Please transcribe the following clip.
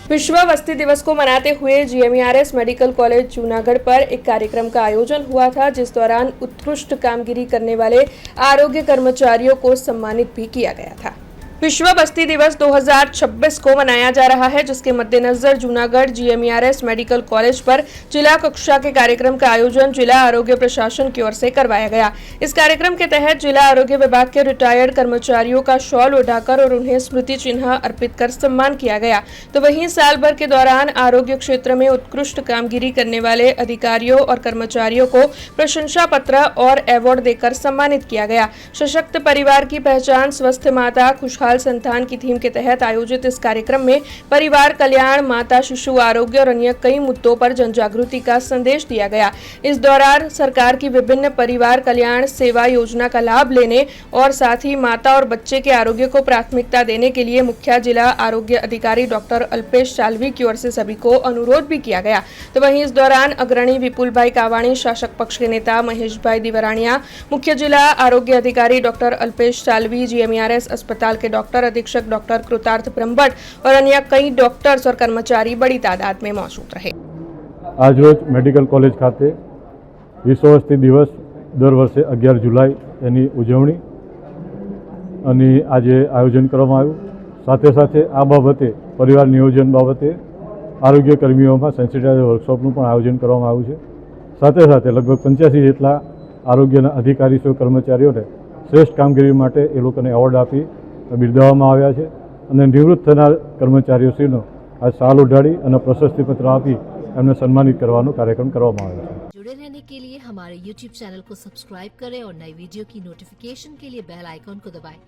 विश्व वस्ती दिवस को मनाते हुए GMERS मेडिकल कॉलेज जूनागढ़ पर एक कार्यक्रम का आयोजन हुआ था, जिस दौरान उत्कृष्ट कामगिरी करने वाले आरोग्य कर्मचारियों को सम्मानित भी किया गया था। विश्व बस्ती दिवस 2026 को मनाया जा रहा है, जिसके मद्देनजर जूनागढ़ GMERS मेडिकल कॉलेज पर जिला कक्षा के कार्यक्रम का आयोजन जिला आरोग्य प्रशासन की ओर से करवाया गया। इस कार्यक्रम के तहत जिला आरोग्य विभाग के रिटायर्ड कर्मचारियों का शॉल उठाकर और उन्हें स्मृति चिन्ह अर्पित कर सम्मान किया गया। तो वहीं साल भर के दौरान आरोग्य क्षेत्र में उत्कृष्ट कामगिरी करने वाले अधिकारियों और कर्मचारियों को प्रशंसा पत्र और अवार्ड देकर सम्मानित किया गया। सशक्त परिवार की पहचान, स्वस्थ माता, खुशहाल संतान की थीम के तहत आयोजित इस कार्यक्रम में परिवार कल्याण, माता शिशु आरोग्य और अन्य कई मुद्दों पर जन जागृति का संदेश दिया गया। इस दौरान सरकार की विभिन्न परिवार कल्याण सेवा योजना का लाभ लेने और साथ ही माता और बच्चे के आरोग्य को प्राथमिकता देने के लिए मुख्य जिला आरोग्य अधिकारी डॉक्टर अल्पेश चालवी की ओर से सभी को अनुरोध भी किया गया। तो वहीं इस दौरान अग्रणी विपुल भाई कावाणी, शासक पक्ष के नेता महेश भाई दिवरानिया, मुख्य जिला आरोग्य अधिकारी डॉक्टर अल्पेश चालवी, GMERS अस्पताल के डॉक्टर अधीक्षक डॉक्टर कृतार्थ ब्रह्मभट्ट और अन्य कई डॉक्टर्स और कर्मचारी बड़ी तादाद में मौजूद रहे। आज रोज मेडिकल कॉलेज खाते विश्व वस्ती दिवस दर वर्षे 11 जुलाई एनी उजवणी અને આજે આયોજન કરવામાં આવ્યું। સાથે સાથે આ બાબતે પરિવાર નિયોજન બાબતે આરોગ્ય કર્મીઓમાં સેન્સિટાઇઝર વર્કશોપનું પણ આયોજન કરવામાં આવ્યું છે। સાથે સાથે લગભગ 85 જેટલા આરોગ્યના અધિકારીઓ કર્મચારીઓને શ્રેષ્ઠ કામગીરી માટે એ લોકોને એવોર્ડ આપી બિરદાવવામાં આવ્યા છે અને નિવૃત્ત થનાર કર્મચારીઓશ્રીનો આ શાલ ઉઢાડી અને પ્રશસ્તિપત્ર આપી એમને સન્માનિત કરવાનો કાર્યક્રમ કરવામાં આવ્યો છે। जुड़े रहने के लिए हमारे YouTube चैनल को सब्सक्राइब करें और नई वीडियो की नोटिफिकेशन के लिए बेल आइकॉन को दबाएं।